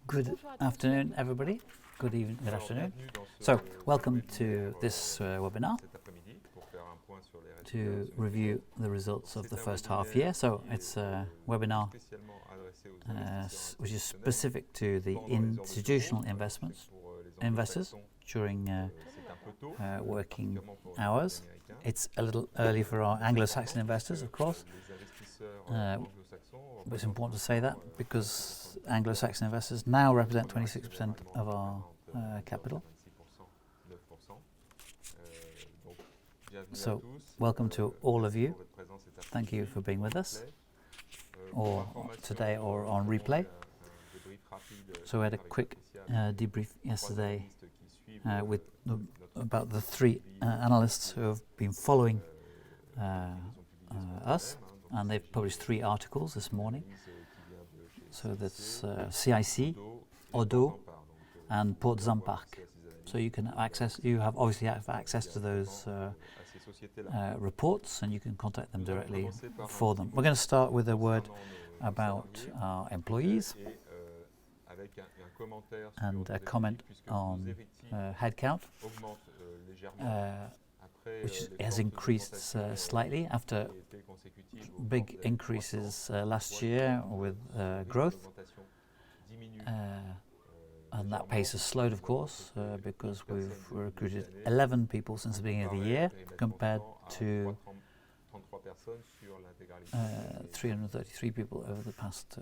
Good afternoon, everybody. Good evening, good afternoon. So, welcome to this webinar to review the results of the first half year. So, it's a webinar which is specific to the institutional investors during working hours. It's a little early for our Anglo-Saxon investors, of course. But it's important to say that because Anglo-Saxon investors now represent 26% of our capital. So, welcome to all of you. Thank you for being with us, or today or on replay. So, we had a quick debrief yesterday about the three analysts who have been following us, and they've published 3 articles this morning. So that's CIC, Odo, and Port Zamparc. So you can obviously have access to those reports, and you can contact them directly for them. We're going to start with a word about our employees and a comment on headcount, which has increased slightly after big increases last year with growth. And that pace has slowed, of course, because we've recruited 11 people since the beginning of the year, compared to 333 people over the past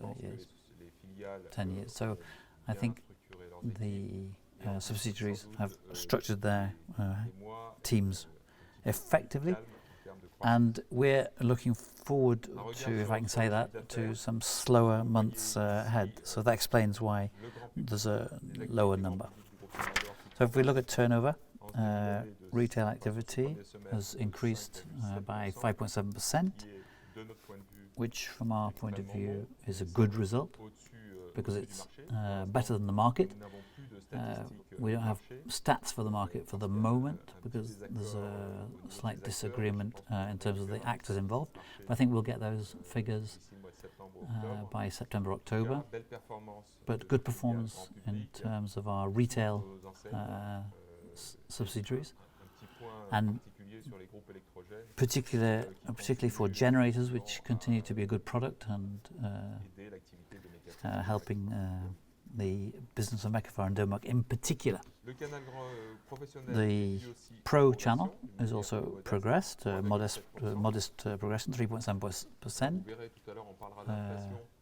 10 years. So I think the subsidiaries have structured their teams effectively, and we're looking forward to, if I can say that, to some slower months ahead. So that explains why there's a lower number. So if we look at turnover, retail activity has increased by 5.7%, which from our point of view is a good result because it's better than the market. We don't have stats for the market for the moment because there's a slight disagreement in terms of the actors involved. But I think we'll get those figures by September, October. But good performance in terms of our retail subsidiaries, and particularly for generators, which continue to be a good product and helping the business of Mecafar and Denmark in particular. The Pro channel has also progressed, modest progression, 3.7%.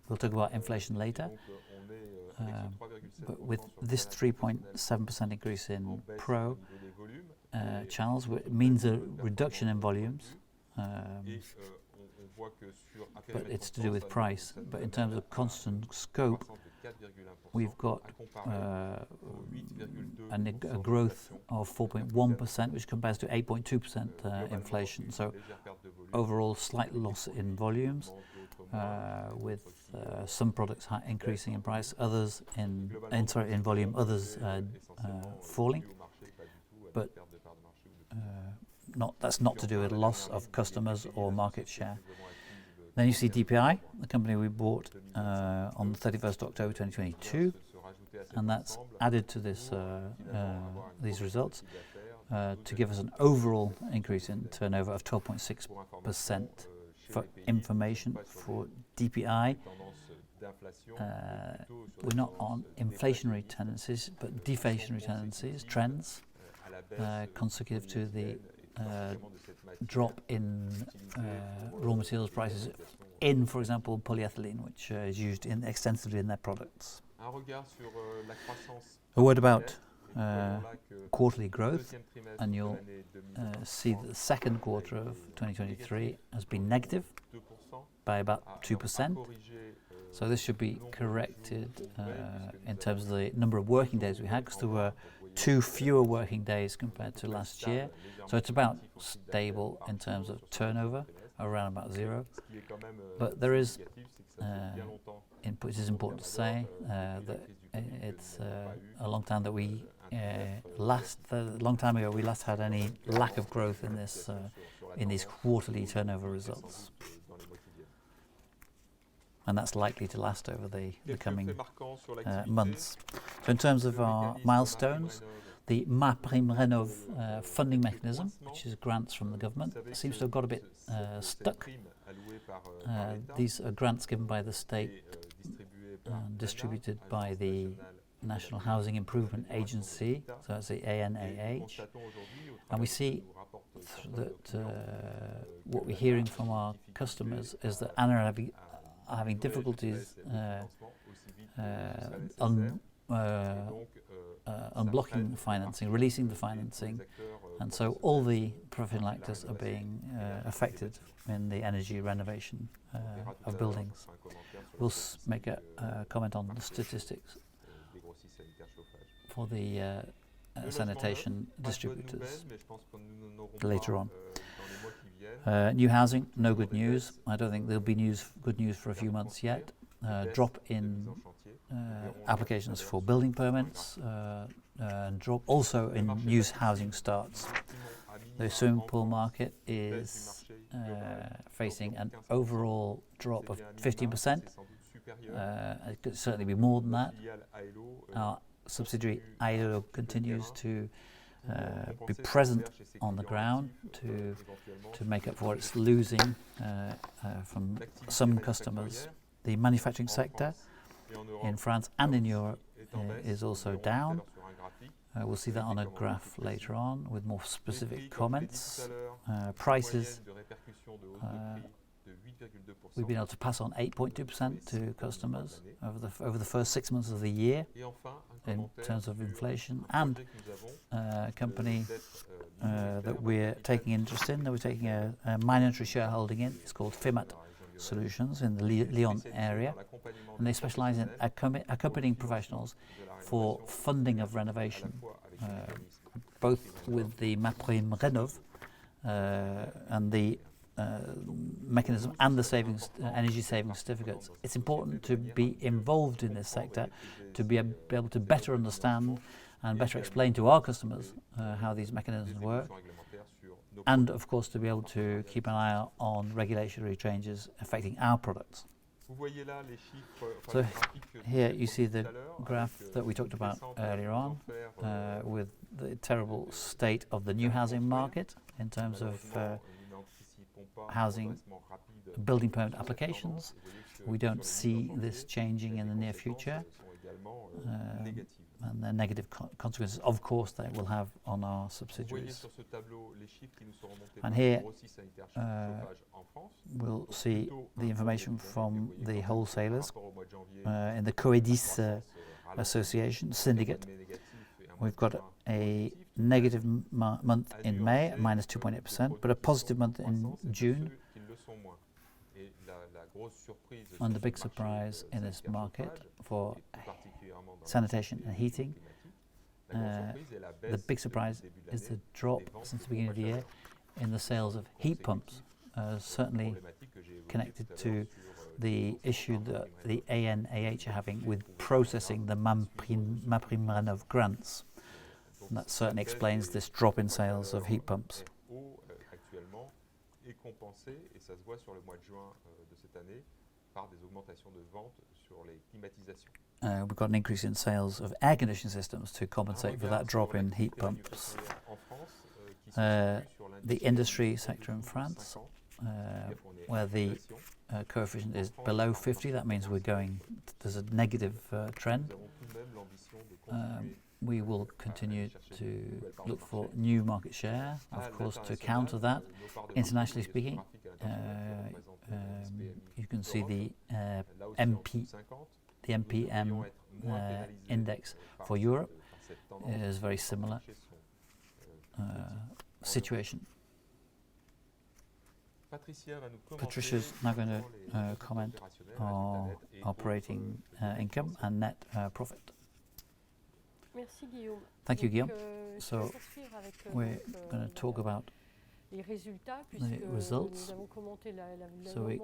We'll talk about inflation later. But with this 3.7% increase in Pro channels, it means a reduction in volumes. But it's to do with price. But in terms of constant scope, we've got a growth of 4.1%, which compares to 8.2% inflation. So overall, slight loss in volumes, with some products increasing in price, others in volume, others falling. But that's not to do with loss of customers or market share. Then you see DPI, the company we bought on the 31st October 2022, and that's added to these results to give us an overall increase in turnover of 12.6%. For information, for DPI, we're not on inflationary tendencies, but deflationary tendencies, trends, consecutive to the drop in raw materials prices in, for example, polyethylene, which is used extensively in their products. A word about quarterly growth, and you'll see that the second quarter of 2023 has been negative by about 2%. So this should be corrected in terms of the number of working days we had, because there were 2 fewer working days compared to last year. So it's about stable in terms of turnover, around about 0. But there is, it is important to say that it's a long time that we long time ago we last had any lack of growth in these quarterly turnover results. and that's likely to last over the coming months. So in terms of our milestones, the MaPrimeRénov' funding mechanism, which is grants from the government, seems to have got a bit stuck. These are grants given by the state and distributed by the National Housing Improvement Agency, so that's the ANAH, and we see that what we're hearing from our customers is that ANA are having difficulties unblocking financing, releasing the financing, and so all the professional actors are being affected in the energy renovation of buildings. We'll make a comment on the statistics for the sanitation distributors later on. New housing, no good news. I don't think there'll be good news for a few months yet. Drop in applications for building permits, and drop also in new housing starts. The swimming pool market is facing an overall drop of 15%. It could certainly be more than that. Our subsidiary AELO continues to be present on the ground to make up for what it's losing from some customers. The manufacturing sector in France and in Europe is also down. We'll see that on a graph later on with more specific comments. Prices, we've been able to pass on 8.2% to customers over the first 6 months of the year in terms of inflation. And a company that we're taking interest in, that we're taking a minority shareholding in, it's called FIMAT Solutions in the Lyon area, and they specialize in accompanying professionals for funding of renovation, both with the MaPrimeRénov' and the mechanism and the energy saving certificates. It's important to be involved in this sector to be able to better understand and better explain to our customers how these mechanisms work, and of course to be able to keep an eye on regulatory changes affecting our products. So here you see the graph that we talked about earlier on with the terrible state of the new housing market in terms of housing building permit applications. We don't see this changing in the near future, and the negative consequences, of course, that it will have on our subsidiaries. And here we'll see the information from the wholesalers in the Coedis Association syndicate. We've got a negative month in May, minus 2.8%, but a positive month in June. And the big surprise in this market for sanitation and heating, the big surprise is the drop since the beginning of the year in the sales of heat pumps, certainly connected to the issue that the ANAH are having with processing the MaPrimeRénov' grants. And that certainly explains this drop in sales of heat pumps. We've got an increase in sales of air conditioning systems to compensate for that drop in heat pumps. The industry sector in France, where the coefficient is below 50, that means there's a negative trend. We will continue to look for new market share, of course, to counter that. Internationally speaking, you can see the MPM index for Europe is very similar situation. Patricia's now going to comment on operating income and net profit. Thank you, Guillaume. So we're going to talk about the results. So we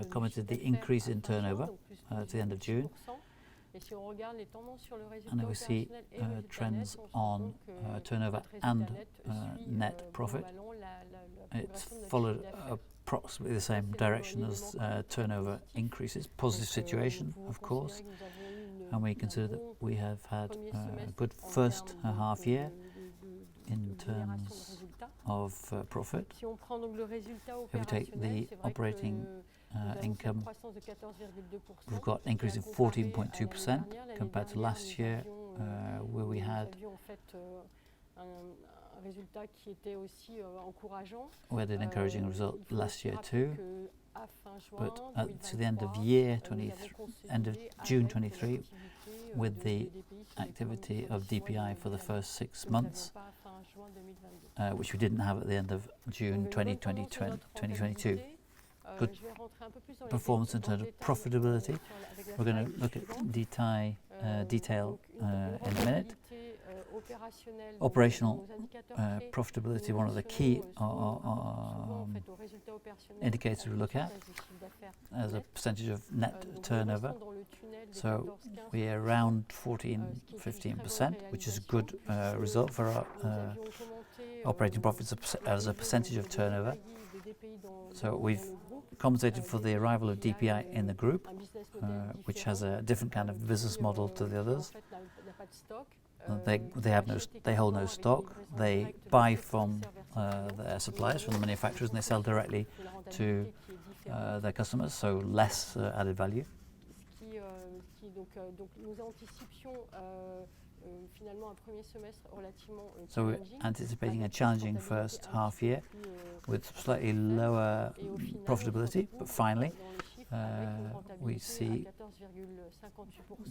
commented the increase in turnover at the end of June. And we see trends on turnover and net profit. It's followed a approximately the same direction as turnover increases. Positive situation, of course, and we consider that we have had a good first half year in terms of profit. If we take the operating income, we've got an increase of 14.2% compared to last year, where we had an encouraging result last year too, but to the end of June 23, with the activity of DPI for the first 6 months, which we didn't have at the end of June 2022. Good performance in terms of profitability. We're going to look at detail in a minute. Operational profitability, one of the key indicators we look at as a percentage of net turnover. So we're around 14-15%, which is a good result for our operating profits as a percentage of turnover. So we've compensated for the arrival of DPI in the group, which has a different kind of business model to the others. They hold no stock. They buy from their suppliers, from the manufacturers, and they sell directly to their customers, so less added value. So we're anticipating a challenging first half year with slightly lower profitability, but finally we see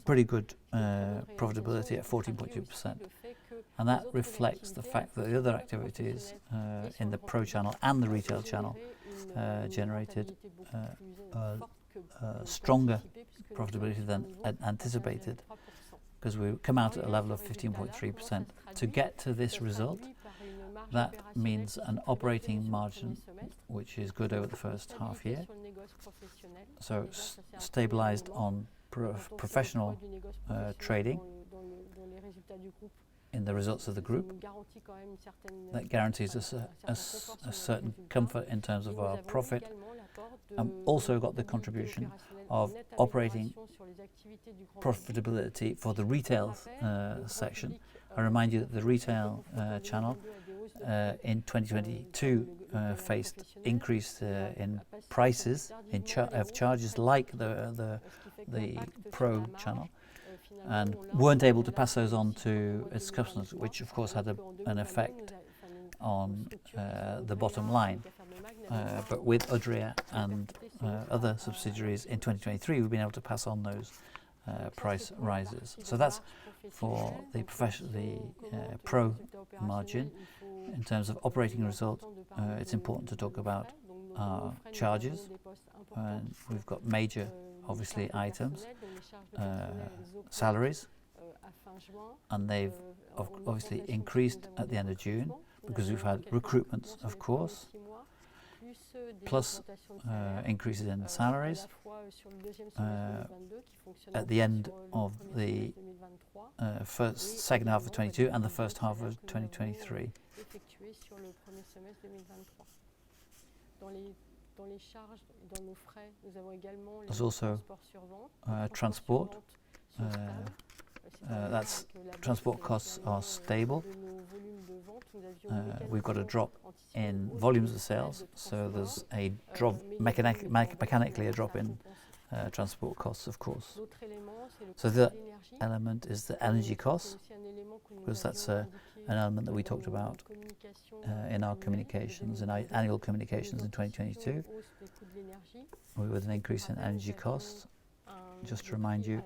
pretty good profitability at 14.2%, and that reflects the fact that the other activities in the pro channel and the retail channel generated stronger profitability than anticipated, because we come out at a level of 15.3%. To get to this result, that means an operating margin which is good over the first half year, so stabilized on professional trading in the results of the group. That guarantees us a certain comfort in terms of our profit, and also got the contribution of operating profitability for the retail section. I remind you that the retail channel in 2022 faced increase in prices of charges like the pro channel, and weren't able to pass those on to its customers, which of course had an effect on the bottom line. But with Odrea and other subsidiaries in 2023, we've been able to pass on those price rises. So that's for the pro margin. In terms of operating result, it's important to talk about our charges. We've got major, obviously, items, salaries, and they've obviously increased at the end of June because we've had recruitments, of course, plus increases in salaries at the end of the second half of 22 and the first half of 2023. There's also transport. That's transport costs are stable. We've got a drop in volumes of sales, so there's a drop, mechanically a drop in transport costs, of course. So the element is the energy costs, because that's an element that we talked about in our communications, in our annual communications in 2022, with an increase in energy costs. Just to remind you,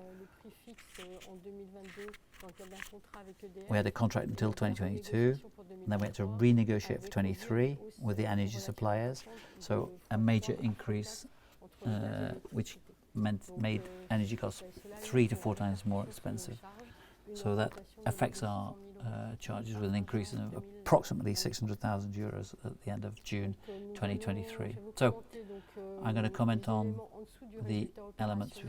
we had a contract until 2022, and then we had to renegotiate for 23 with the energy suppliers. So a major increase, which made energy costs 3 to 4 times more expensive. So that affects our charges with an increase of approximately 600,000 euros at the end of June 2023. So I'm going to comment on the elements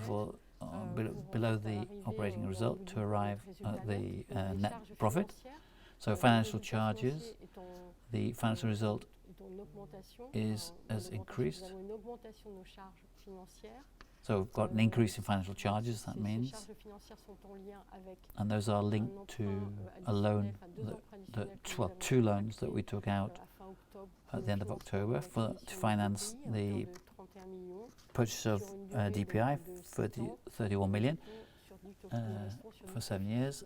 below the operating result to arrive at the net profit. So financial charges, the financial result has increased. So we've got an increase in financial charges, that means. And those are linked to a loan, two loans that we took out at the end of October to finance the purchase of DPI for 31 million for 7 years.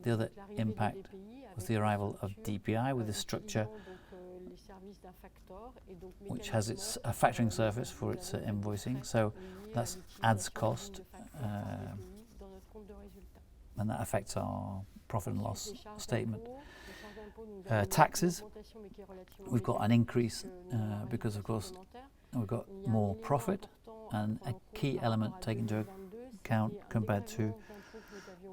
The other impact was the arrival of DPI with a structure which has its factoring service for its invoicing, so that adds cost and that affects our profit and loss statement. Taxes, we've got an increase because of course we've got more profit, and a key element taken into account compared to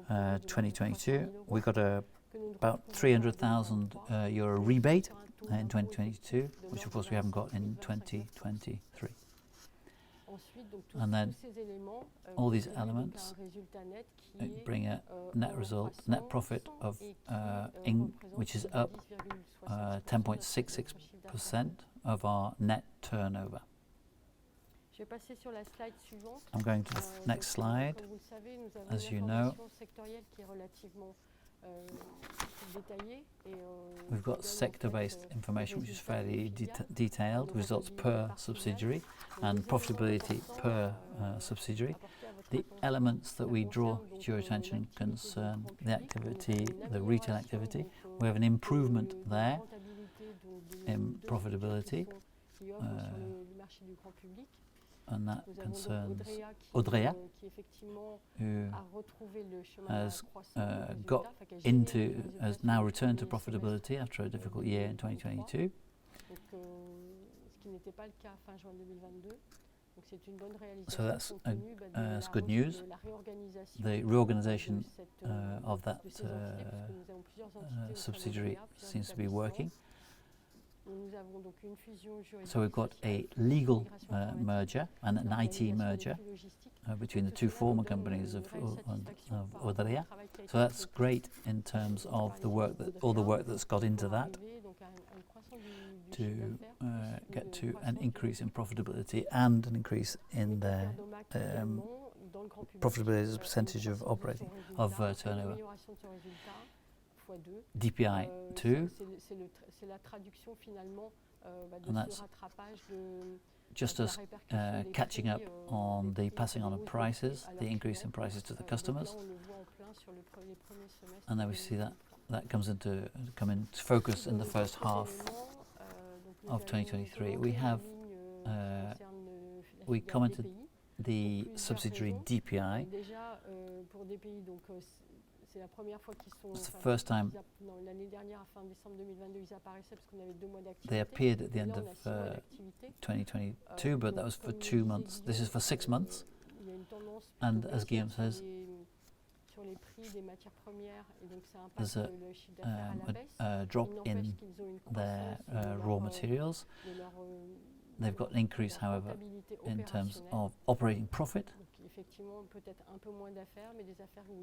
2022, we got about 300,000 euro rebate in 2022, which of course we haven't got in 2023. And then all these elements bring a net result, net profit of which is up 10.66% of our net turnover. I'm going to the next slide. As you know, we've got sector-based information which is fairly detailed, results per subsidiary and profitability per subsidiary. The elements that we draw to your attention concern the activity, the retail activity. We have an improvement there in profitability, and that concerns Audrea, who has has now returned to profitability after a difficult year in 2022. So that's good news. The reorganization of that subsidiary seems to be working. So we've got a legal merger and an IT merger between the two former companies of Audrea. So that's great in terms of the work all the work that's got into that to get to an increase in profitability and an increase in their profitability as a percentage of turnover. DPI 2, and that's just us catching up on the passing on of prices, the increase in prices to the customers, and then we see that come into focus in the first half of 2023. We commented the subsidiary DPI. It's the first time they appeared at the end of 2022, but that was for 2 months. This is for 6 months, and as Guillaume says, there's a drop in their raw materials. They've got an increase, however, in terms of operating profit.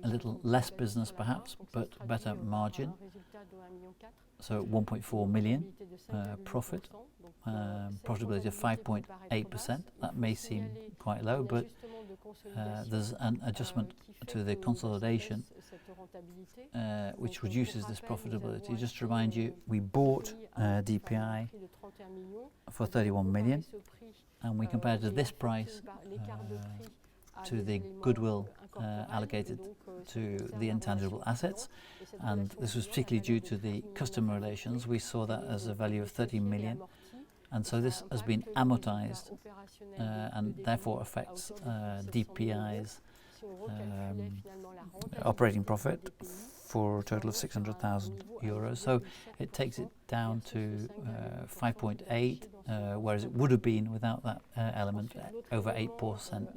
A little less business perhaps, but better margin. So 1.4 million profit, profitability of 5.8%. That may seem quite low, but there's an adjustment to the consolidation which reduces this profitability. Just to remind you, we bought DPI for 31 million, and we compared to this price to the goodwill allocated to the intangible assets, and this was particularly due to the customer relations. We saw that as a value of 13 million, and so this has been amortized and therefore affects DPI's operating profit for a total of 600,000 euros. So it takes it down to 5.8, whereas it would have been without that element over 8%.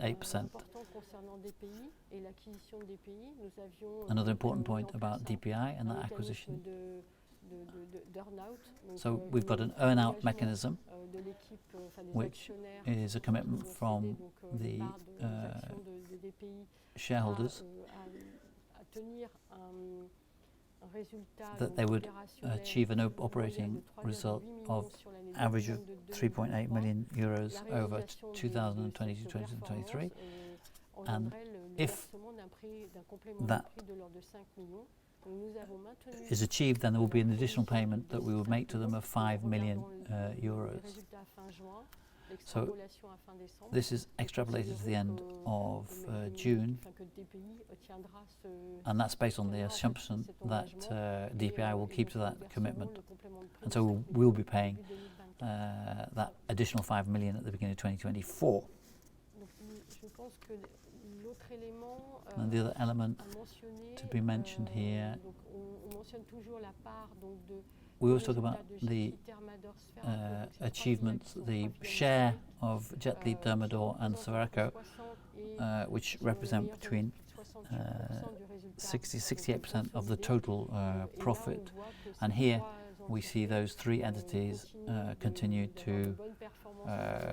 Another important point about DPI and that acquisition. So we've got an earn-out mechanism, which is a commitment from the shareholders that they would achieve an operating result of average of 3.8 million euros over 2022-2023, and if that is achieved, then there will be an additional payment that we would make to them of 5 million euros. So this is extrapolated to the end of June, and that's based on the assumption that DPI will keep to that commitment, and so we'll be paying that additional 5 million at the beginning of 2024. And the other element to be mentioned here, we always talk about the achievements, the share of Jetly, Thermador and Sverco, which represent between 68% of the total profit. And here we see those three entities continue to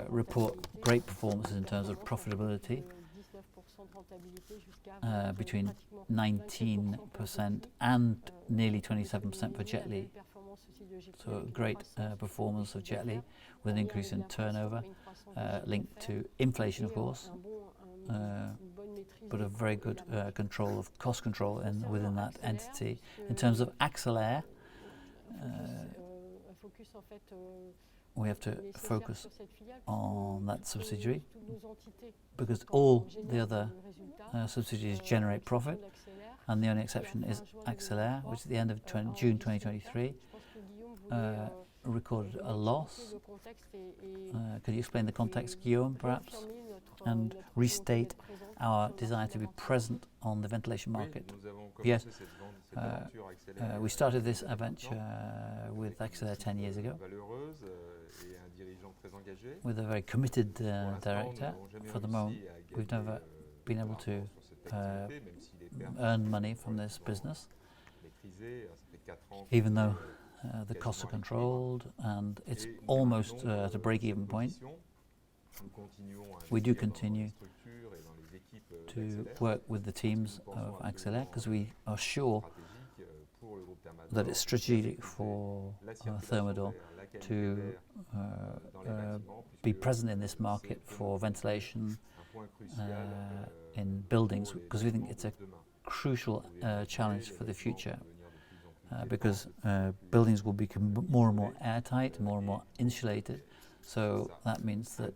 report great performances in terms of profitability, between 19% and nearly 27% for Jetly. So a great performance of Jetly with an increase in turnover linked to inflation, of course, but a very good control of cost control within that entity. In terms of Axelair, we have to focus on that subsidiary because all the other subsidiaries generate profit, and the only exception is Axelair, which at the end of June 2023 recorded a loss. Could you explain the context, Guillaume, perhaps, and restate our desire to be present on the ventilation market? Yes, we started this adventure with Axelair 10 years ago with a very committed director. For the moment, we've never been able to earn money from this business, even though the costs are controlled and it's almost at a break-even point. We do continue to work with the teams of Axelair because we are sure that it's strategic for Thermador to be present in this market for ventilation in buildings, because we think it's a crucial challenge for the future, because buildings will become more and more airtight, more and more insulated. So that means that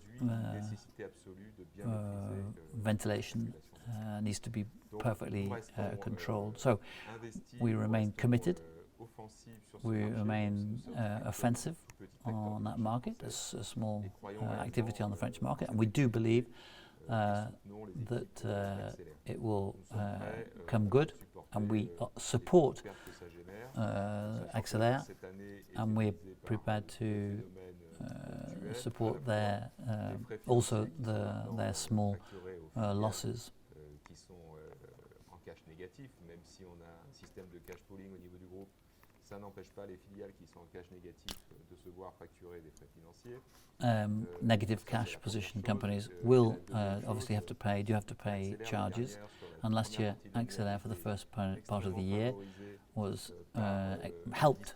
ventilation needs to be perfectly controlled. So we remain committed, we remain offensive on that market. There's a small activity on the French market, and we do believe that it will come good, and we support Axelair, and we're prepared to support their also their small losses. Negative cash position companies will obviously have to pay charges, and last year Axelair for the first part of the year was helped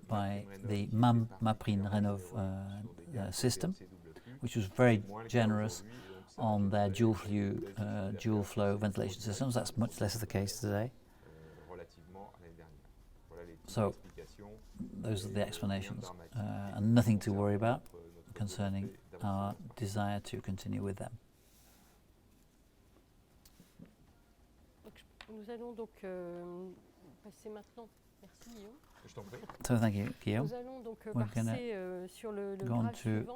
by the MaPrimeRénov' system, which was very generous on their dual flow ventilation systems. That's much less the case today. So those are the explanations, and nothing to worry about concerning our desire to continue with them. Nous allons donc passer maintenant. Merci Guillaume. So thank you, Guillaume. We're going to go on to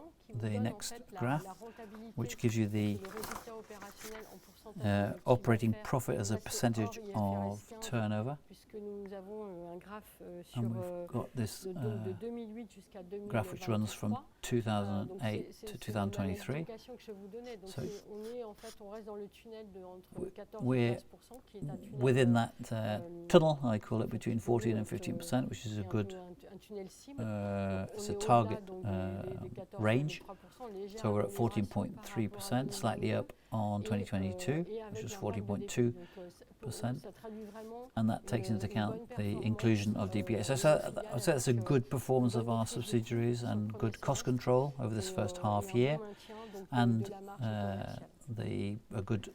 the next graph, which gives you the operating profit as a percentage of turnover. And we've got this graph which runs from 2008 to 2023. So we're within that tunnel, I call it, between 14 and 15%, which which is a qui est un good peu un tunnel cible. it's On a est target au-delà donc des 14 range. 3%, légère So we're at amélioration par rapport à 14.3%, slightly 2022. up on 2022, Et which avec was l'impact de DPI. 14.2%, Donc pour nous, ça traduit vraiment and that takes into une account bonne the performance inclusion of DPA. So, de so nos I would filiales say that's a avec good performance une of bonne our maîtrise des coûts subsidiaries sur le and premier good cost semestre control over this et first et half un year, bon maintien donc and de la marge commerciale. a good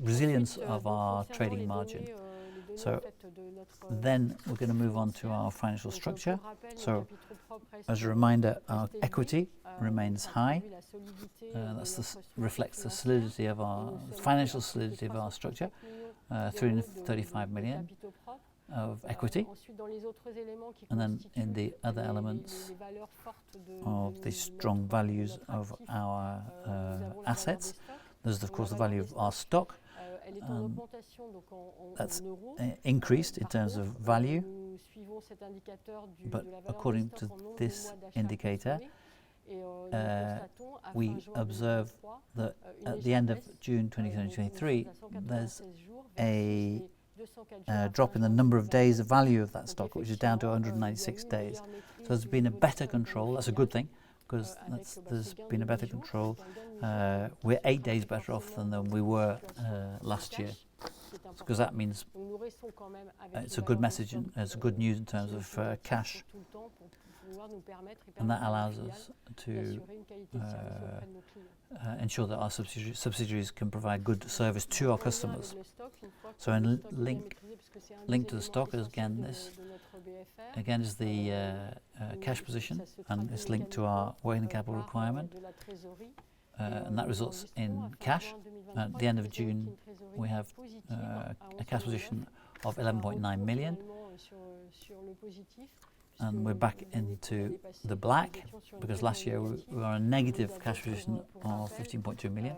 resilience Ensuite, of donc our concernant trading les margin. données en So fait de notre then we're going to move on to our financial donc, structure. pour rappel, nos So capitaux propres restent, as a reminder, our restent élevés. equity remains Ça high. traduit la solidité That's de the notre structure reflects the financière. solidity of our Nous sommes financial à plus de solidity of our structure, 335 millions d'euros 335 de million capitaux propres. of equity. Ensuite, dans les autres éléments qui And then constituent in the other les elements valeurs fortes of the strong values of our nous avons la valeur des assets, stocks. there's of Donc, course la the value valeur of des our stocks, stock. elle est en augmentation donc en That's euros. increased in Par terms contre, of value, nous suivons cet indicateur but de la valeur according des stocks to en nombre this de mois d'achat indicator, consommés. Et nous constatons à we fin juin observe 2023 that une at the légère end of baisse. June Donc, nous 2023, sommes à there's 196 jours a versus les 204 jours à drop fin in the juin number of days 2022. of value of that Donc, stock, which is down to effectivement, il y a 196 eu une days. meilleure maîtrise So there's du been a niveau des better stocks de nos control. That's a filiales, good thing, because avec there's ce gain been de a better 8 jours, control. donc un gain de 8 jours qui We're 8 se days traduit better off forcément than dans we une were situation de last year, cash, qui est because importante. that means Donc nous restons quand même avec it's une a good valeur de message stock, and it's good news in terms of significative cash, tout le temps pour pouvoir nous permettre et and that permettre à nos allows filiales us to d'assurer une qualité de service auprès de nos clients. ensure that our subsidiaries can provide good service to our En lien avec customers. le stock, une fois que So le in stock est bien link maîtrisé, puisque c'est un des linked to the éléments stock is essentiels again de this notre BFR, again is the cash position, ça se and traduit it's linked to our working capital par requirement, de la trésorerie. and that Nous results in enregistrons à fin cash. juin 2023 At the end of une June, trésorerie we have positive a cash position of Ça 11.9 retourne million, finalement sur le positif, and puisque we're back l'année into passée, the nous black, étions sur une because trésorerie last year we négative. were on a negative Nous avons, cash position pour of rappel, 15.2 million.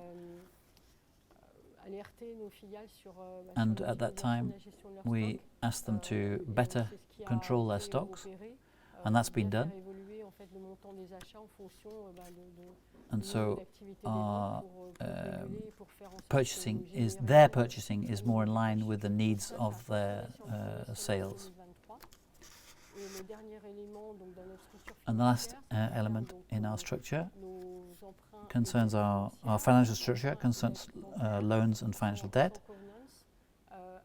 Alerter nos filiales sur, And sur at that l'optimisation time, de la gestion de leurs we stocks. asked them to Et better c'est ce qui a control their été stocks, opéré, and that's bien been faire done. évoluer en fait le montant des achats en fonction And du niveau so d'activité des our ventes pour réguler et pour faire en sorte purchasing de is générer their purchasing is more in line with the needs ça, of ça a their fonctionné sur le sales. 2023. Et le dernier élément donc, dans notre structure And the last financière, element donc, in our structure nos emprunts et concerns dettes our financières, financial structure, emprunts et concerns dettes bancaires, loans and financial sans debt. covenants,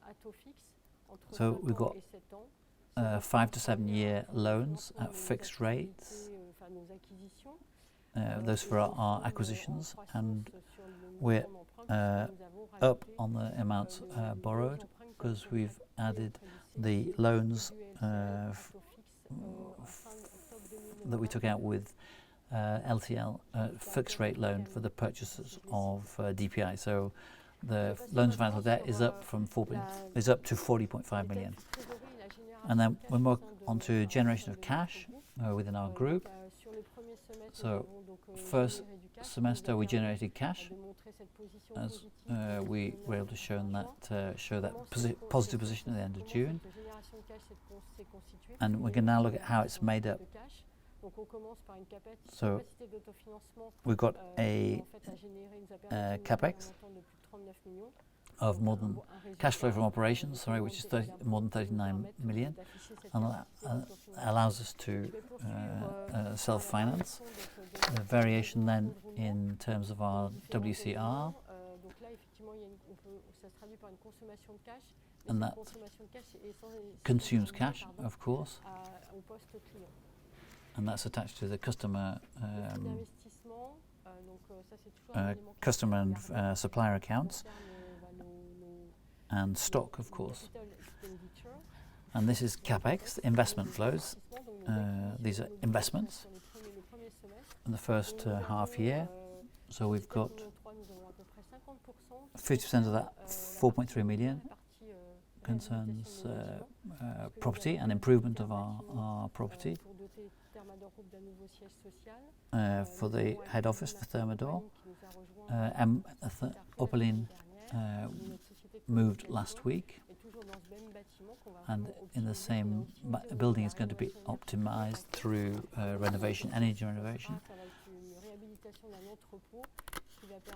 à taux fixe, entre So 5 we've ans got et 7 ans. 5 to 7 year loans at fixed rates. Those for our acquisitions, and we're up on the amounts borrowed, because we've added the loans that we took out with LTL, fixed rate loan for the purchases of DPI. So the loans financial debt is up from is up to 40.5 million. And then we move on to generation of cash within our group. So first semester we generated cash, as we were able to show that positive position at the end of June. And we can now look at how it's made up. So we've got a capex of more than cash flow from operations, which is more than 39 million, and allows us to self-finance. The variation then in terms of our WCR, and that consumes cash, of course, and that's attached to the customer and supplier accounts, and stock, of course. And this is capex, investment flows. These are investments in the first half year. So we've got 50% of that, 4.3 million, concerns property and improvement of our property for the head office for Thermador. Upperlin moved last week, and in the same building is going to be optimized through renovation, energy renovation.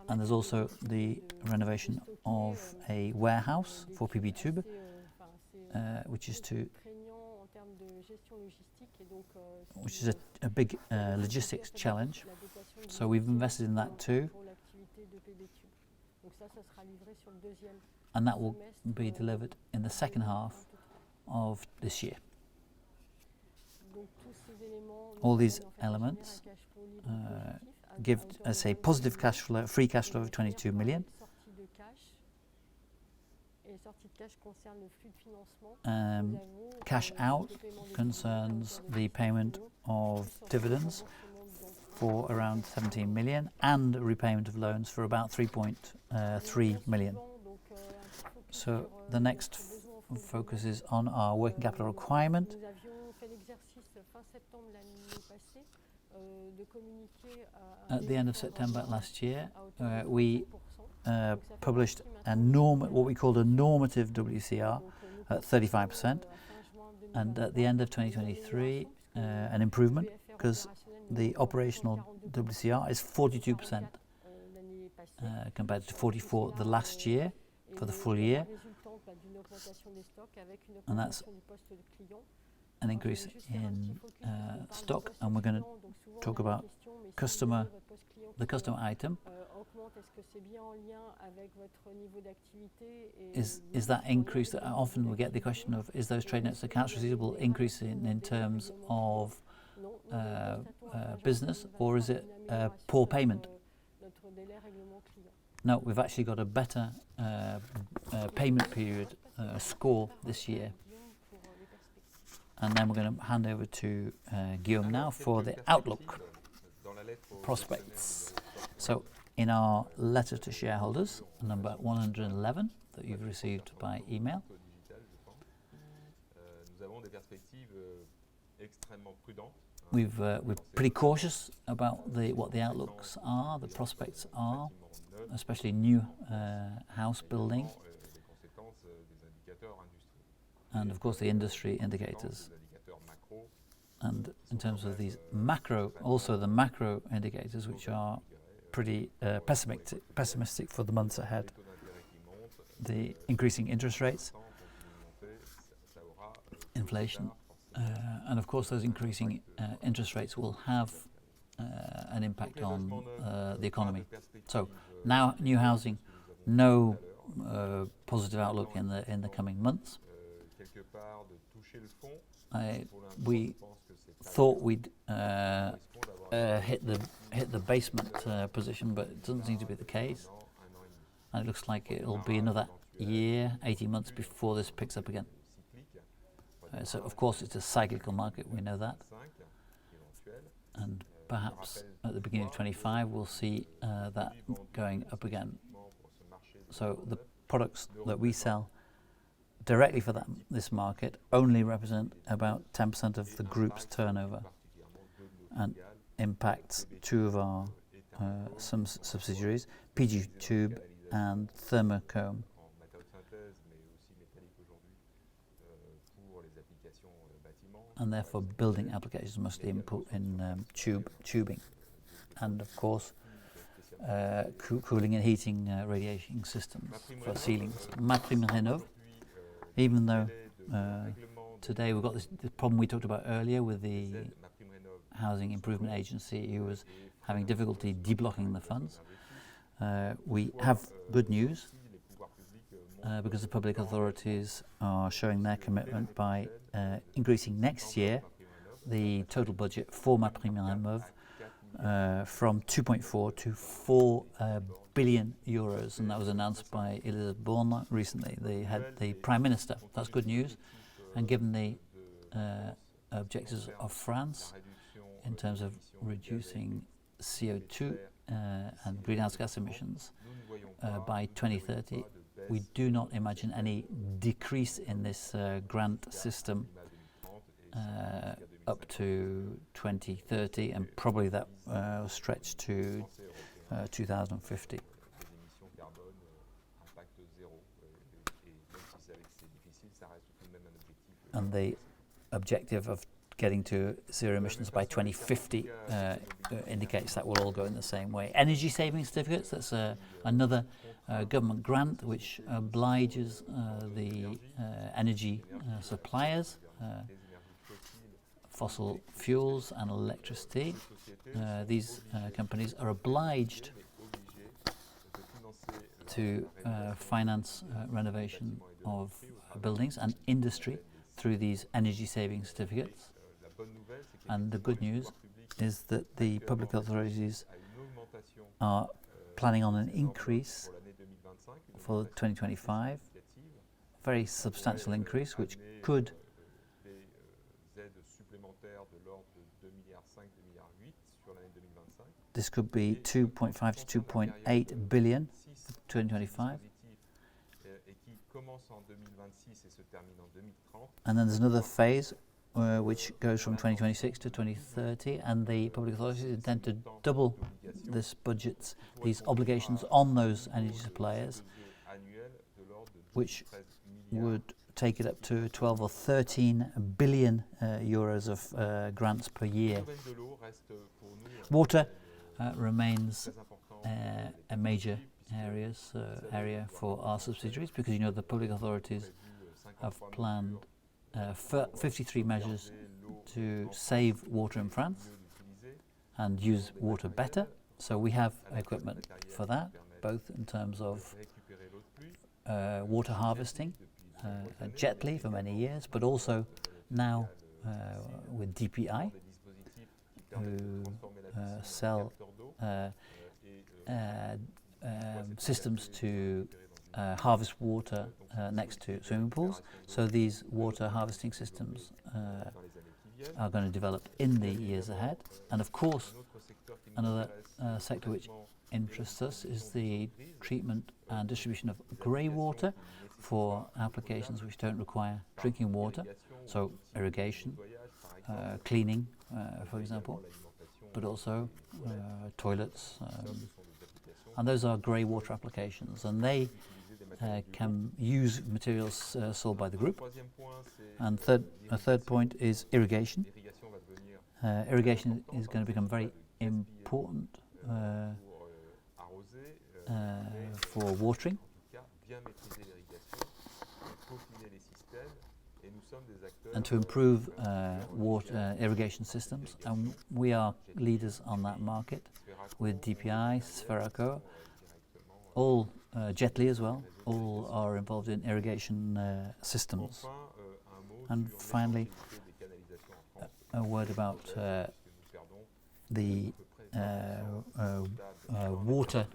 And there's also the renovation of a warehouse for PB Tube, which is to which is a big logistics challenge. So we've invested in that too. And that will be delivered in the second half of this year. All these elements give us a positive cash flow, free cash flow of 22 million. Cash out concerns the payment of dividends for around 17 million and repayment of loans for about 3.3 million. So the next focus is on our working capital requirement. At the end of September last year, we published what we called a normative WCR at 35%, and at the end of 2023, an improvement because the operational WCR is 42% compared to 44% the last year for the full year, and that's an increase in stock. And we're going to talk about the customer item. Is that increase that often we get the question of, is those trade notes accounts receivable increasing in terms of business, or is it poor payment? No, we've actually got a better payment period score this year. And then we're going to hand over to Guillaume now for the outlook prospects. So in our letter to shareholders, number 111 that you've received by email, we're pretty cautious about what the outlooks are, the prospects are, especially new house building, and of course the industry indicators. And in terms of these macro, also the macro indicators, which are pretty pessimistic for the months ahead. The increasing interest rates, inflation, and of course those increasing interest rates will have an impact on the economy. So now new housing, no positive outlook in the coming months. We thought we'd hit the basement position, but it doesn't seem to be the case. And it looks like it'll be another year, 18 months before this picks up again. So of course it's a cyclical market, we know that. And perhaps at the beginning of 25 we'll see that going up again. So the products that we sell directly for this market only represent about 10% of the group's turnover, and impacts two of our some subsidiaries, PG Tube and Thermocome. And therefore building applications mostly in tubing, and of course cooling and heating radiation systems for ceilings. MaPrimeRénov', even though today we've got this problem we talked about earlier with the Housing Improvement Agency, who was having difficulty deblocking the funds, we have good news because the public authorities are showing their commitment by increasing next year the total budget for MaPrimeRénov' from 2.4 to 4 billion euros, and that was announced by Elisabeth Borne recently, the Prime Minister. That's good news, and given the objectives of France in terms of reducing CO2 and greenhouse gas emissions by 2030, we do not imagine any decrease in this grant system up to 2030, and probably that will stretch to 2050. And the objective of getting to zero emissions by 2050 indicates that we'll all go in the same way. Energy saving certificates, that's another government grant which obliges the energy suppliers fossil fuels and electricity. These companies are obliged to finance renovation of buildings and industry through these energy saving certificates. And the good news is that the public authorities are planning on an increase for 2025, very substantial increase, which could this could be 2.5 to 2.8 billion for 2025. And then there's another phase which goes from 2026 to 2030, and the public authorities intend to double this budget, these obligations on those energy suppliers, which would take it up to 12 or 13 billion euros of grants per year. Water remains a major area for our subsidiaries, because you know the public authorities have planned 53 measures to save water in France and use water better. So we have equipment for that, both in terms of water harvesting, gently for many years, but also now with DPI, who sell systems to harvest water next to swimming pools. So these water harvesting systems are going to develop in the years ahead. And of course, another sector which interests us is the treatment and distribution of grey water for applications which don't require drinking water, so irrigation, cleaning, for example, but also toilets. And those are grey water applications, and they can use materials sold by the group. And a third point is irrigation. Irrigation is going to become very important for watering. And to improve water irrigation systems, and we are leaders on that market with DPI, Sferaco, all Jetly as well, all are involved in irrigation systems. And finally, a word about the water,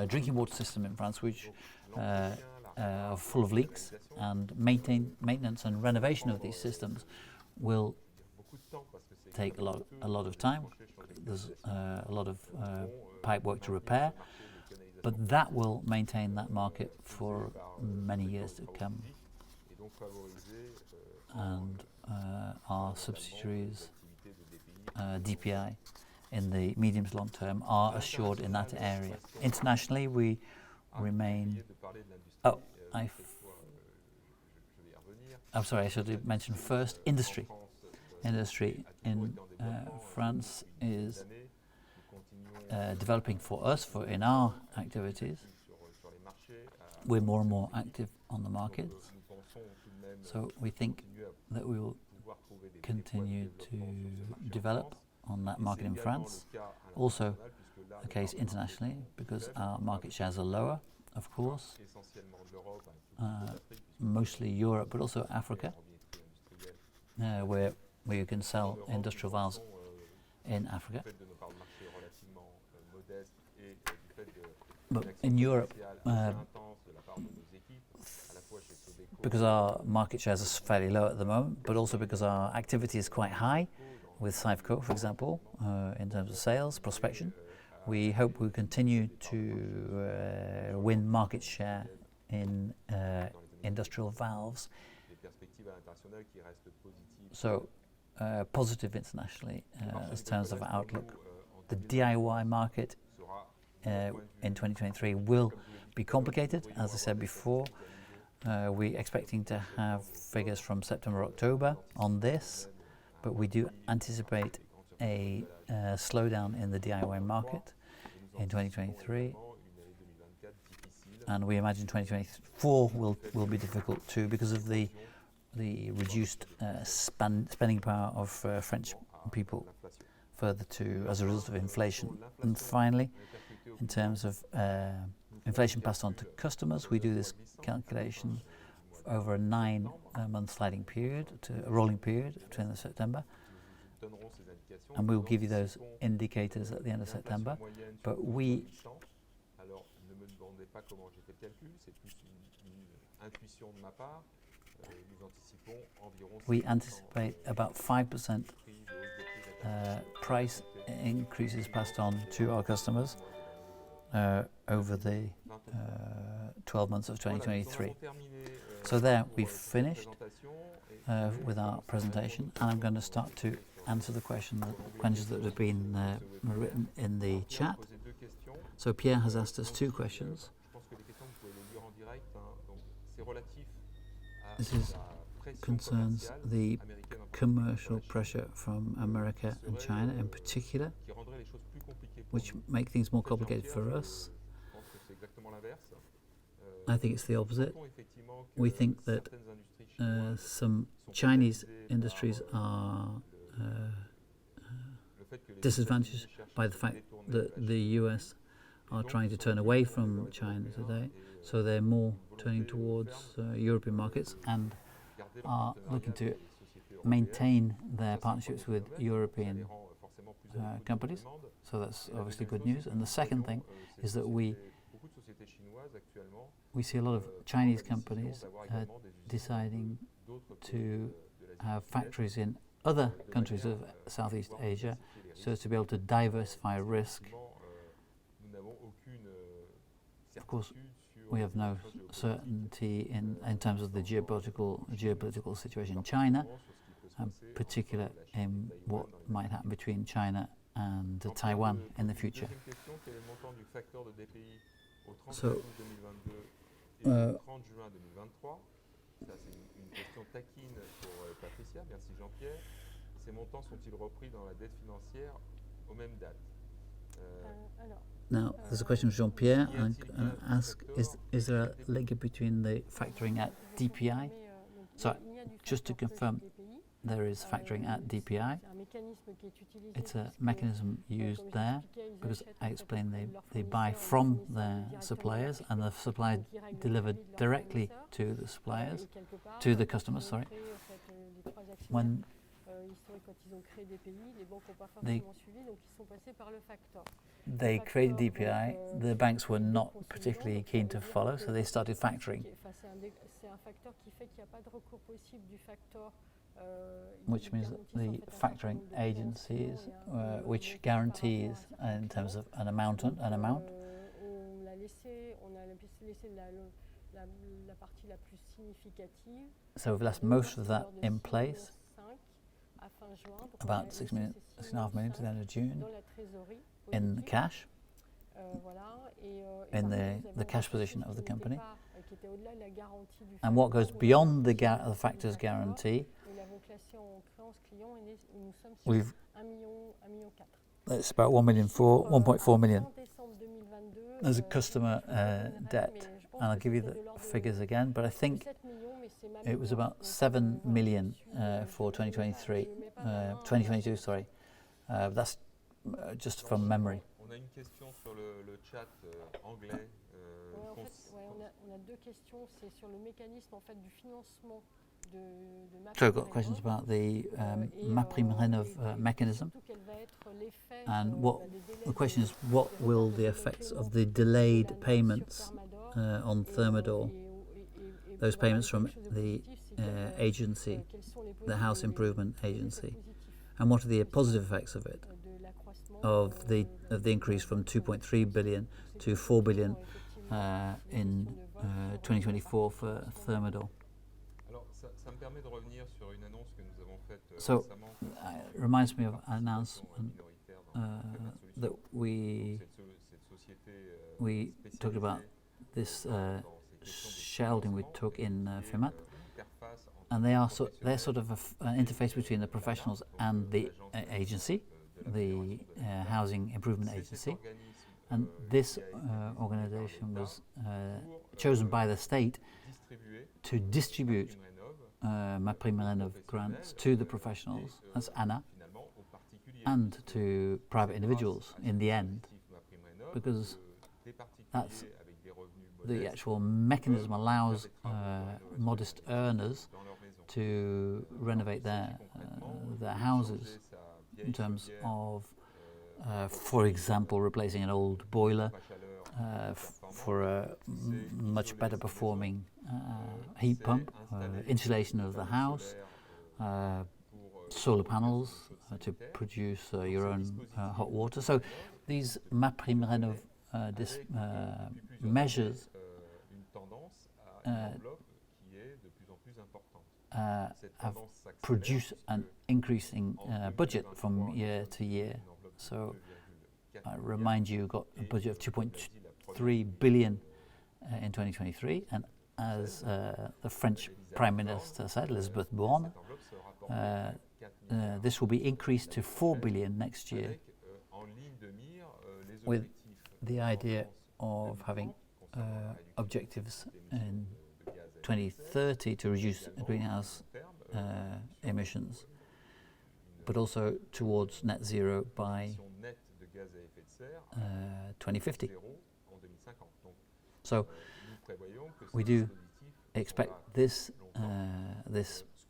drinking water system in France, which are full of leaks, and maintenance and renovation of these systems will take a lot of time. There's a lot of pipe work to repair, but that will maintain that market for many years to come. And our subsidiaries, DPI, in the medium to long term, are assured in that area. Internationally, we remain. I'm sorry, I should have mentioned first industry. Industry in France is developing for us, in our activities. We're more and more active on the markets, so we think that we will continue to develop on that market in France. Also the case internationally, because our market shares are lower, of course, mostly Europe, but also Africa, where you can sell industrial valves in Africa. But in Europe, because our market shares are fairly low at the moment, but also because our activity is quite high with Sifco, for example, in terms of sales, prospection, we hope we'll continue to win market share in industrial valves. So positive internationally as terms of outlook. The DIY market in 2023 will be complicated, as I said before. We're expecting to have figures from September, October on this, but we do anticipate a slowdown in the DIY market in 2023, and we imagine 2024 will be difficult too, because of the the reduced spending power of French people further as a result of inflation. And finally, in terms of inflation passed on to customers, we do this calculation over a 9-month sliding period, a rolling period to the end of September. And we will give you those indicators at the end of September. But we anticipate about 5% price increases passed on to our customers over the 12 months of 2023. So there, we've finished with our presentation, and I'm going to start to answer the questions that have been written in the chat. So Pierre has asked us 2 questions. This concerns the commercial pressure from America and China in particular, which make things more complicated for us. I think it's the opposite. We think that some Chinese industries are disadvantaged by the fact that the US are trying to turn away from China today, so they're more turning towards European markets and are looking to maintain their partnerships with European companies. So that's obviously good news. And the second thing is that we see a lot of Chinese companies deciding to have factories in other countries of Southeast Asia so as to be able to diversify risk. Of course, we have no certainty in terms of the geopolitical situation in China, in particular in what might happen between China and Taiwan in the future. So, now, there's a question from Jean-Pierre, and ask, is there a link between the factoring at DPI? So, just to confirm, there is factoring at DPI. It's a mechanism used there because I explained they buy from their suppliers, and the supplier delivered directly to the suppliers, to the customers, sorry. When they created DPI, the banks were not particularly keen to follow, so they started factoring, which means that the factoring agencies, which guarantees in terms of an amount. So we've left most of that in place, about 6.5 million to the end of June, in cash, in the cash position of the company. And what goes beyond the factor's guarantee, it's about 1.4 million. There's a customer debt, and I'll give you the figures again, but I think it was about 7 million for 2022, sorry. That's just from memory. So I've got questions about the MaPrimeRénov' mechanism, and the question is, what will the effects of the delayed payments on Thermador, those payments from the agency, the house improvement agency, and what are the positive effects of it, of the increase from 2.3 billion to 4 billion in 2024 for Thermador. So it reminds me of an announcement that we talked about, this shareholding we took in Firmat, and they're sort of an interface between the professionals and the agency, the housing improvement agency. And this organization was chosen by the state to distribute MaPrimeRénov grants to the professionals, that's ANA, and to private individuals in the end, because that's the actual mechanism allows modest earners to renovate their houses in terms of, for example, replacing an old boiler for a much better performing heat pump, insulation of the house, solar panels to produce your own hot water. So these MaPrimeRénov measures have produced an increasing budget from year to year. So I remind you, got a budget of 2.3 billion in 2023, and as the French Prime Minister said, Elisabeth Borne, this will be increased to 4 billion next year, with the idea of having objectives in 2030 to reduce greenhouse emissions, but also towards net zero by 2050. So we do expect this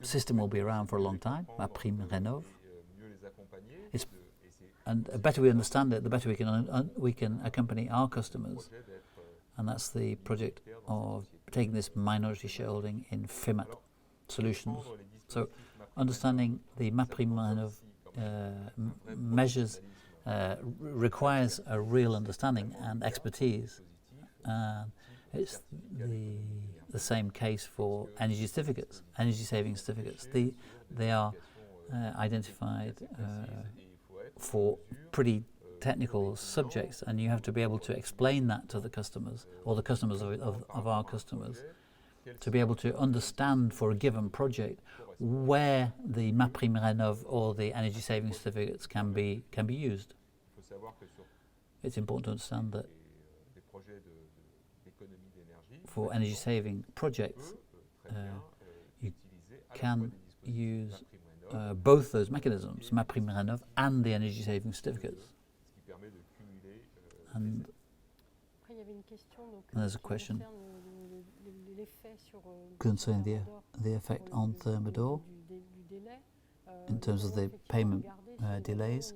system will be around for a long time, MaPrimeRénov. And the better we understand it, the better we can accompany our customers. And that's the project of taking this minority shareholding in FIMAT Solutions. So understanding the MaPrimeRénov measures requires a real understanding and expertise. It's the same case for energy certificates, energy saving certificates. They are identified for pretty technical subjects, and you have to be able to explain that to the customers, or the customers of our customers, to be able to understand for a given project where the MaPrimeRénov or the energy saving certificates can be used. It's important to understand that for energy saving projects, you can use both those mechanisms, MaPrimeRénov and the energy saving certificates. And there's a question concerning the effect on Thermador in terms of the payment delays.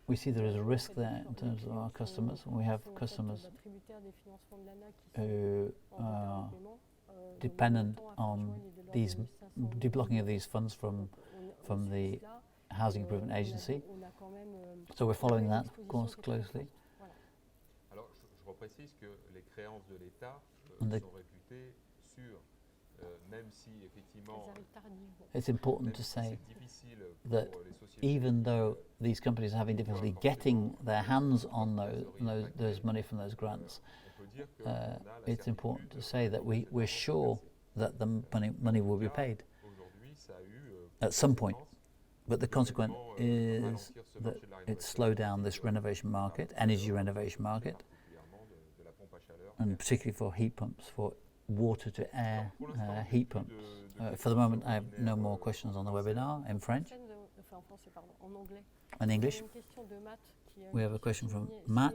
We see there is a risk there in terms of our customers. We have customers who are dependent on these deblocking of these funds from the Housing Improvement Agency. So we're following that, of course, closely. And it's important to say that even though these companies are having difficulty getting their hands on those money from those grants, it's important to say that we're sure that the money will be paid at some point. But the consequence is that it slowed down this renovation market, energy renovation market, and particularly for heat pumps, for water-to-air heat pumps. For the moment, I have no more questions on the webinar in French. In English, we have a question from Matt.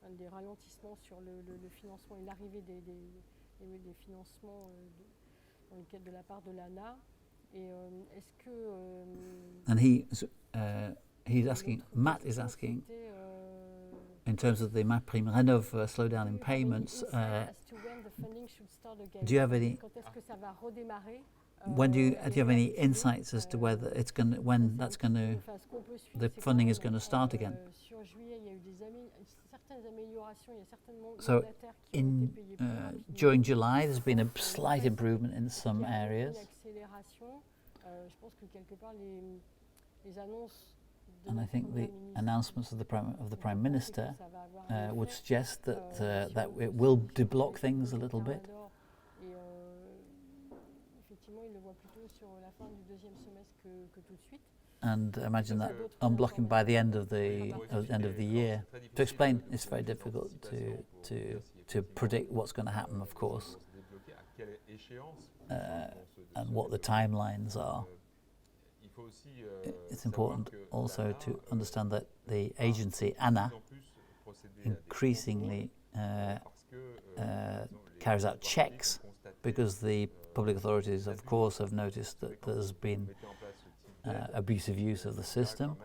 Un des ralentissements sur le financement et l'arrivée des financements de la part de l'ANA. Et est-ce que and he's asking, Matt is asking, in terms of the MaPrimeRénov slowdown in payments, do you have any? When do you have any insights as to whether it's going, when that's going to, the funding is going to start again? So during July, there's been a slight improvement in some areas. And I think the announcements of the Prime Minister would suggest that that it will deblock things a little bit. and imagine that unblocking by the end of the year. To explain, it's very difficult to predict what's going to happen, of course, and what the timelines are. It's important also to understand that the agency ANA increasingly carries out checks, because the public authorities, of course, have noticed that there's been abusive use of the system,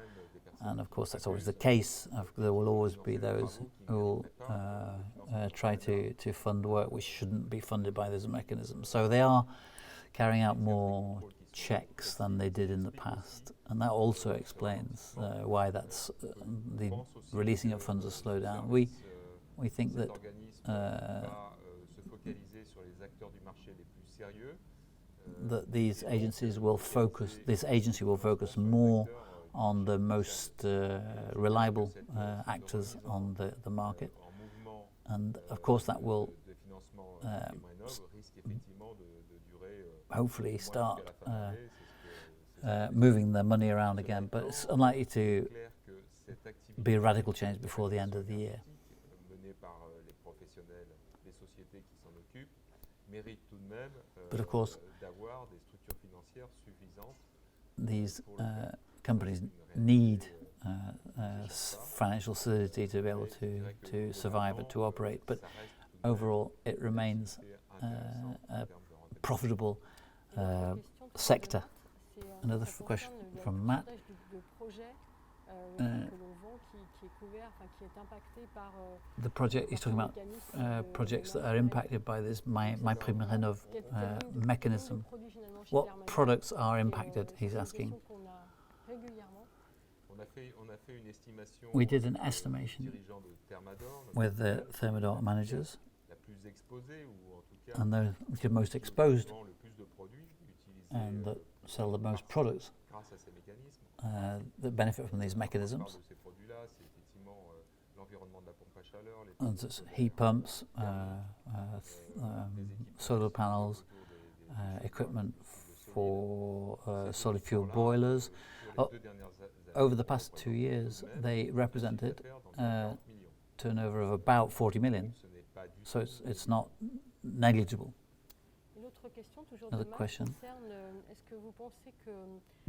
and of course that's always the case. There will always be those who will try to fund work which shouldn't be funded by those mechanisms. So they are carrying out more checks than they did in the past, and that also explains why that's the releasing of funds has slowed down. We think that these agencies will focus. This agency will focus more on the most reliable actors on the market, and of course that will hopefully start moving their money around again, but it's unlikely to be a radical change before the end of the year. But of course, these companies need financial solidity to be able to survive and to operate, but overall it remains a profitable sector. Another question from Matt. The project, he's talking about projects that are impacted by this MaPrimeRénov' mechanism. What products are impacted, he's asking. We did an estimation with the Thermador managers, and they're the most exposed and that sell the most products that benefit from these mechanisms. And it's heat pumps, solar panels, equipment for solid fuel boilers. Over the past 2 years, they represented turnover of about 40 million, so it's not negligible. Another question.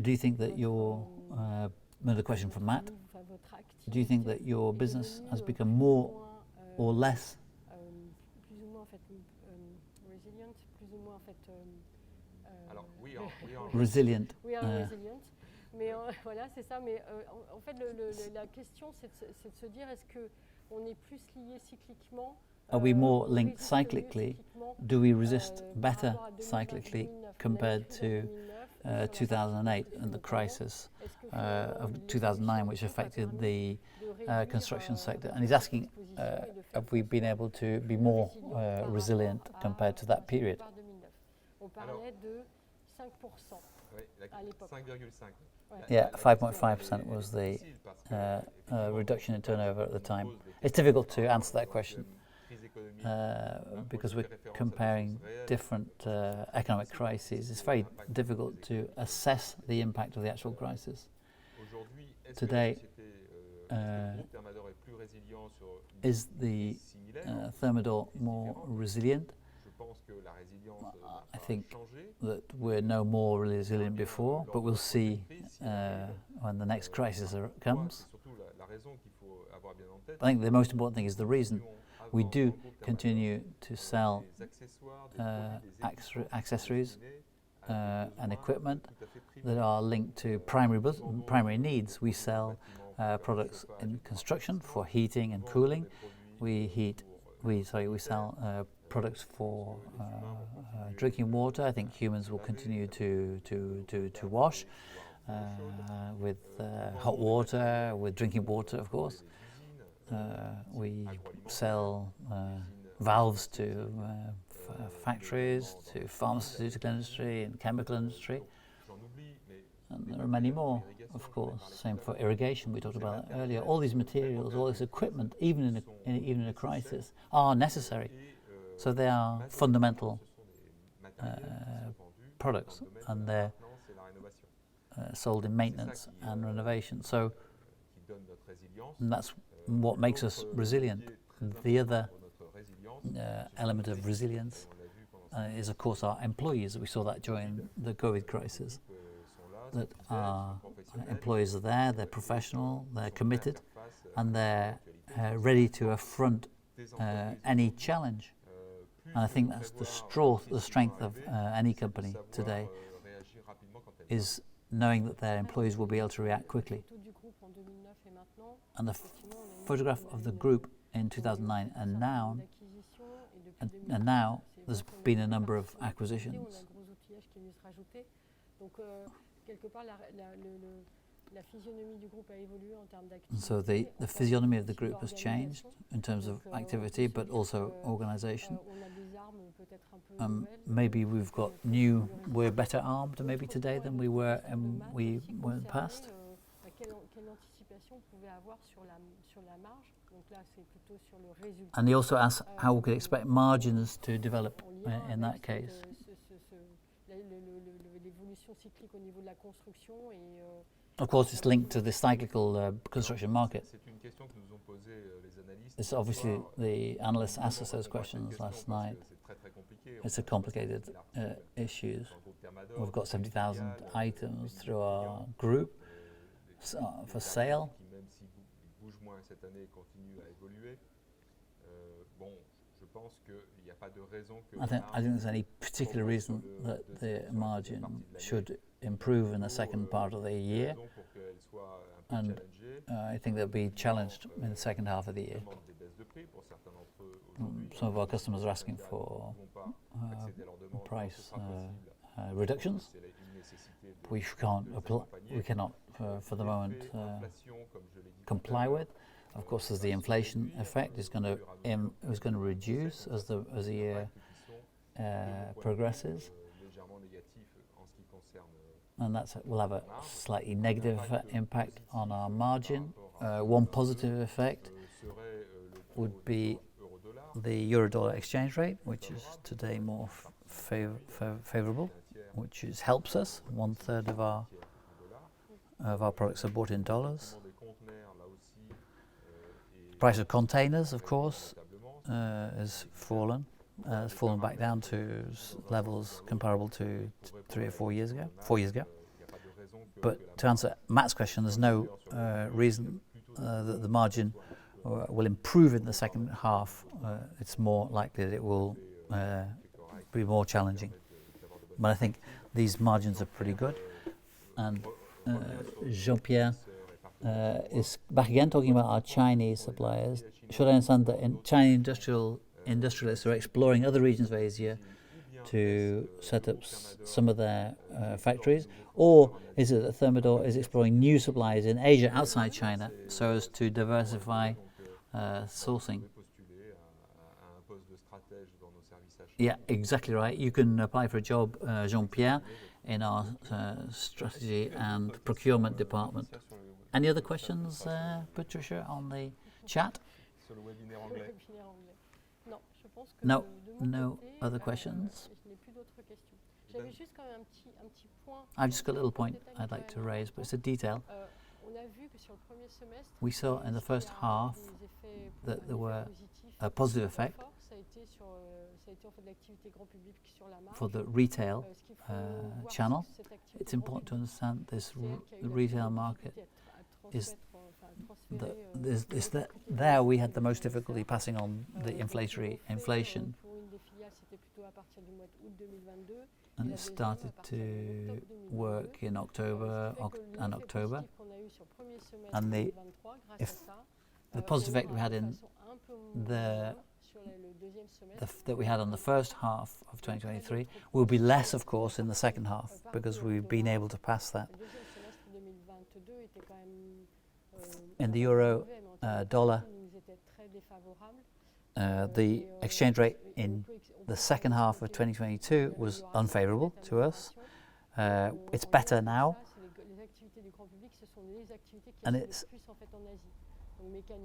Do you think that another question from Matt. Do you think that your business has become more or less resilient? We are resilient. Mais voilà, c'est ça. Mais en fait, la question, c'est de se dire, est-ce qu'on est plus lié cycliquement? Are we more linked cyclically? Do we resist better cyclically compared to 2008 and the crisis of 2009, which affected the construction sector? And he's asking, have we been able to be more resilient compared to that period? Yeah, 5.5% was the reduction in turnover at the time. It's difficult to answer that question because we're comparing different economic crises. It's very difficult to assess the impact of the actual crisis. Today, is the Thermador more resilient? I think that we're no more resilient before, but we'll see when the next crisis comes. I think the most important thing is the reason we do continue to sell accessories and equipment that are linked to primary needs. We sell products in construction for heating and cooling. We sell products for drinking water. I think humans will continue to wash with hot water, with drinking water, of course. We sell valves to factories, to pharmaceutical industry and chemical industry. And there are many more, of course. Same for irrigation, we talked about that earlier. All these materials, all this equipment, even in a crisis, are necessary. So they are fundamental products, and sold in maintenance and renovation. So and that's what makes us resilient. The other element of resilience is, of course, our employees. We saw that during the COVID crisis, that our employees are there, they're professional, they're committed, and they're ready to affront any challenge. And I think that's the strength of any company today, is knowing that their employees will be able to react quickly. And the photograph of the group in 2009 and now there's been a number of acquisitions. So the physiognomy of the group has changed in terms of activity, but also organisation. Maybe we're better armed maybe today than we were in the past. And he also asked how we could expect margins to develop in that case. Of course, it's linked to the cyclical construction market. It's obviously the analysts asked us those questions last night. It's a complicated issue. We've got 70,000 items through our group for sale. I don't think there's any particular reason that the margin should improve in the second part of the year, and I think they'll be challenged in the second half of the year. Some of our customers are asking for price reductions. We cannot for the moment comply with. Of course, as the inflation effect is going to reduce as the year progresses, and will have a slightly negative impact on our margin. One positive effect would be the euro-dollar exchange rate, which is today more favourable, which helps us. 1/3 of our products are bought in dollars. The price of containers, of course, has fallen back down to levels comparable to 3 or 4 years ago. But to answer Matt's question, there's no reason that the margin will improve in the second half. It's more likely that it will be more challenging. But I think these margins are pretty good. And Jean-Pierre is back again talking about our Chinese suppliers. Should I understand that Chinese industrialists are exploring other regions of Asia to set up some of their factories, or is it that Thermador is exploring new suppliers in Asia outside China so as to diversify sourcing? Yeah, exactly right. You can apply for a job, Jean-Pierre, in our strategy and procurement department. Any other questions, Patricia, on the chat? No other questions. I've just got a little point I'd like to raise, but it's a detail. We saw in the first half that there were a positive effect for the retail channel. It's important to understand this the retail market is there we had the most difficulty passing on the inflation, and it started to work in October, and the positive effect we had in that we had on the first half of 2023 will be less, of course, in the second half, because we've been able to pass that. In the euro dollar, the exchange rate in the second half of 2022 was unfavourable to us. It's better now,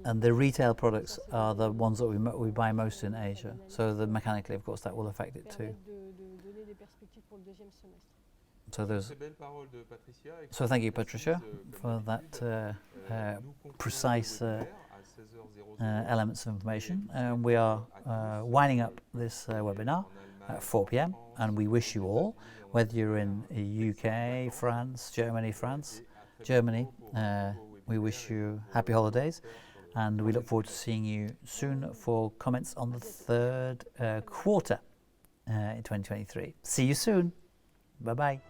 and the retail products are the ones that we buy most in Asia. So mechanically, of course, that will affect it too. So so thank you, Patricia, for that precise elements of information. We are winding up this webinar at 4 p.m. and we wish you all, whether you're in the UK, France, Germany, we wish you happy holidays, and we look forward to seeing you soon for comments on the third quarter in 2023. See you soon. Bye-bye.